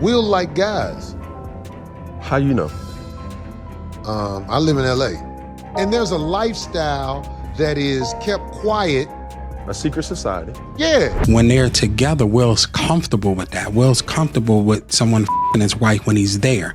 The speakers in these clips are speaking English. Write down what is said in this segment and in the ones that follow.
Will like guys. How you know? I live in LA. And there's a lifestyle that is kept quiet. A secret society. Yeah. When they're together, Will's comfortable with that. Will's comfortable with someone f***ing his wife when he's there.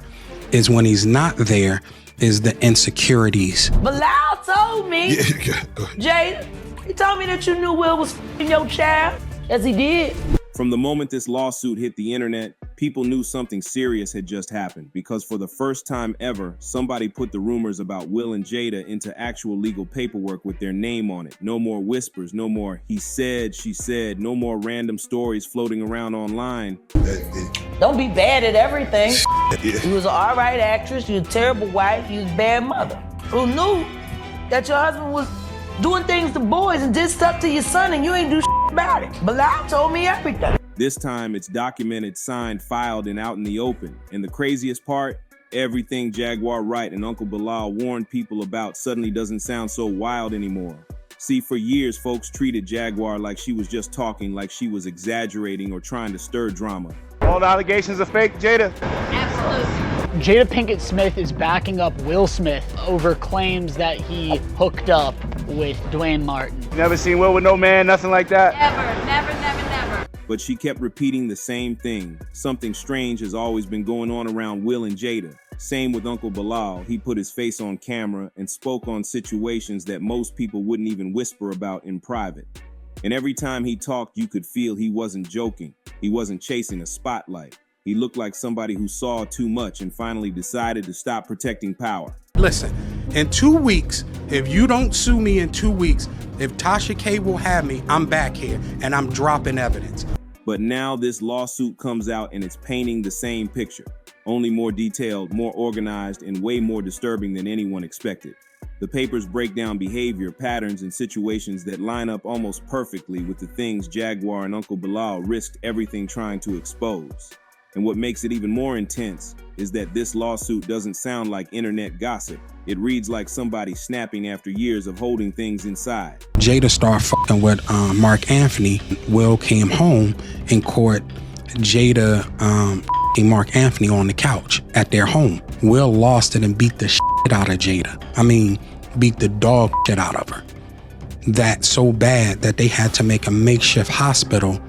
Is when he's not there is the insecurities. Bilaal told me, Jada, he told me that you knew Will was f***ing your child, as he did. From the moment this lawsuit hit the internet, people knew something serious had just happened because for the first time ever, somebody put the rumors about Will and Jada into actual legal paperwork with their name on it. No more whispers, no more he said, she said, no more random stories floating around online. Don't be bad at everything. You was an all right actress, you was a terrible wife, you was a bad mother. Who knew that your husband was doing things to boys and did stuff to your son and you ain't do shit about it? Bilaal told me everything. This time it's documented, signed, filed, and out in the open. And the craziest part, everything Jaguar Wright and Uncle Bilaal warned people about suddenly doesn't sound so wild anymore. See, for years, folks treated Jaguar like she was just talking, like she was exaggerating or trying to stir drama. All the allegations are fake, Jada? Absolutely. Jada Pinkett Smith is backing up Will Smith over claims that he hooked up with Dwayne Martin. Never seen Will with no man, nothing like that? Never. But she kept repeating the same thing. Something strange has always been going on around Will and Jada. Same with Uncle Bilaal. He put his face on camera and spoke on situations that most people wouldn't even whisper about in private. And every time he talked, you could feel he wasn't joking. He wasn't chasing a spotlight. He looked like somebody who saw too much and finally decided to stop protecting power. Listen, in 2 weeks, if you don't sue me in 2 weeks, if Tasha K will have me, I'm back here and I'm dropping evidence. But now this lawsuit comes out and it's painting the same picture, only more detailed, more organized, and way more disturbing than anyone expected. The papers break down behavior, patterns, and situations that line up almost perfectly with the things Jaguar and Uncle Bilaal risked everything trying to expose. And what makes it even more intense is that this lawsuit doesn't sound like internet gossip. It reads like somebody snapping after years of holding things inside. Jada started fucking with Mark Anthony. Will came home in court. Jada Mark Anthony on the couch at their home. Will lost it and beat the shit out of Jada. I mean, beat the dog shit out of her. That so bad that they had to make a makeshift hospital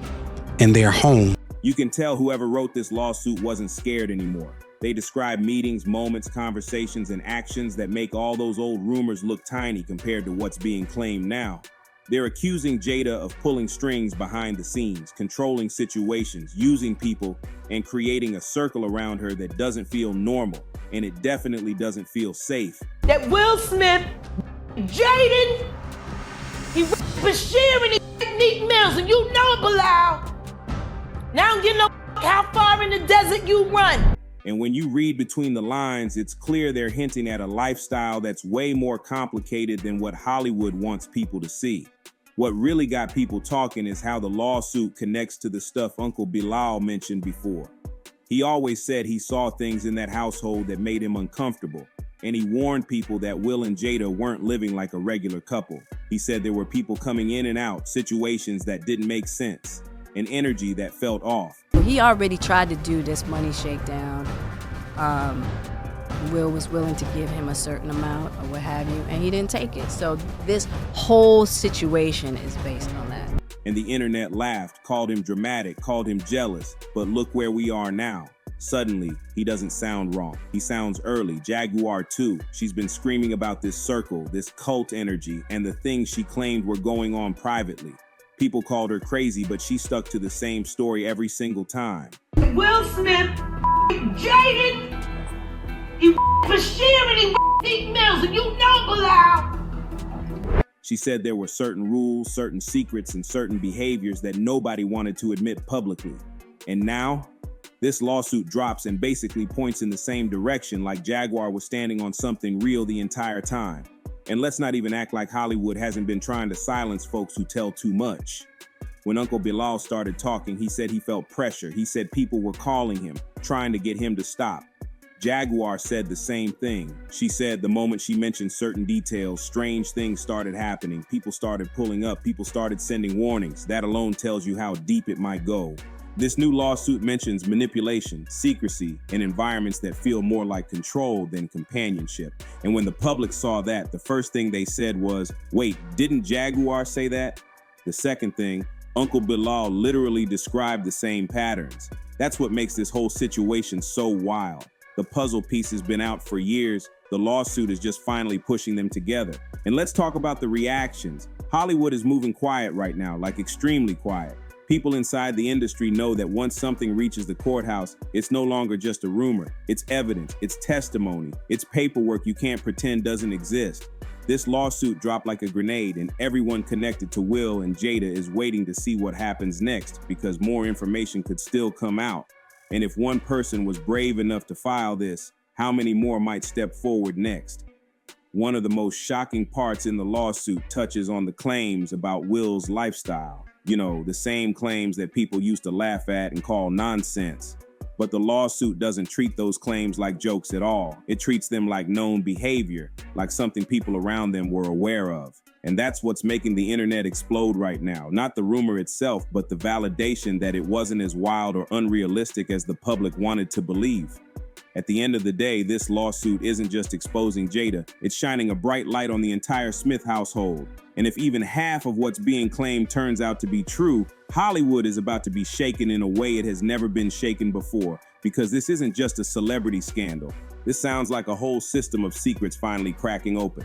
in their home. You can tell whoever wrote this lawsuit wasn't scared anymore. They describe meetings, moments, conversations, and actions that make all those old rumors look tiny compared to what's being claimed now. They're accusing Jada of pulling strings behind the scenes, controlling situations, using people, and creating a circle around her that doesn't feel normal, and it definitely doesn't feel safe. That Will Smith, Jaden, he Bashir and he Neat Mills, and you know it, Bilaal. Now I don't give no how far in the desert you run. And when you read between the lines, it's clear they're hinting at a lifestyle that's way more complicated than what Hollywood wants people to see. What really got people talking is how the lawsuit connects to the stuff Uncle Bilaal mentioned before. He always said he saw things in that household that made him uncomfortable, and he warned people that Will and Jada weren't living like a regular couple. He said there were people coming in and out, situations that didn't make sense, an energy that felt off. He already tried to do this money shakedown. Will was willing to give him a certain amount or what have you, and he didn't take it. So this whole situation is based on that. And the internet laughed, called him dramatic, called him jealous. But look where we are now. Suddenly, he doesn't sound wrong. He sounds early. Jaguar too. She's been screaming about this circle, this cult energy, and the things she claimed were going on privately. People called her crazy, but she stuck to the same story every single time. Will Smith, Jaden, he Bashir and he Neat Mills, and you know Bilaal. She said there were certain rules, certain secrets, and certain behaviors that nobody wanted to admit publicly. And now, this lawsuit drops and basically points in the same direction, like Jaguar was standing on something real the entire time. And let's not even act like Hollywood hasn't been trying to silence folks who tell too much. When Uncle Bilaal started talking, he said he felt pressure. He said people were calling him, trying to get him to stop. Jaguar said the same thing. She said the moment she mentioned certain details, strange things started happening. People started pulling up. People started sending warnings. That alone tells you how deep it might go. This new lawsuit mentions manipulation, secrecy, and environments that feel more like control than companionship. And when the public saw that, the first thing they said was, wait, didn't Jaguar say that? The second thing, Uncle Bilaal literally described the same patterns. That's what makes this whole situation so wild. The puzzle piece has been out for years. The lawsuit is just finally pushing them together. And let's talk about the reactions. Hollywood is moving quiet right now, like extremely quiet. People inside the industry know that once something reaches the courthouse, it's no longer just a rumor. It's evidence, it's testimony, it's paperwork you can't pretend doesn't exist. This lawsuit dropped like a grenade, and everyone connected to Will and Jada is waiting to see what happens next because more information could still come out. And if one person was brave enough to file this, how many more might step forward next? One of the most shocking parts in the lawsuit touches on the claims about Will's lifestyle. You know, the same claims that people used to laugh at and call nonsense. But the lawsuit doesn't treat those claims like jokes at all. It treats them like known behavior, like something people around them were aware of. And that's what's making the internet explode right now. Not the rumor itself, but the validation that it wasn't as wild or unrealistic as the public wanted to believe. At the end of the day, this lawsuit isn't just exposing Jada, it's shining a bright light on the entire Smith household. And if even half of what's being claimed turns out to be true, Hollywood is about to be shaken in a way it has never been shaken before, because this isn't just a celebrity scandal. This sounds like a whole system of secrets finally cracking open.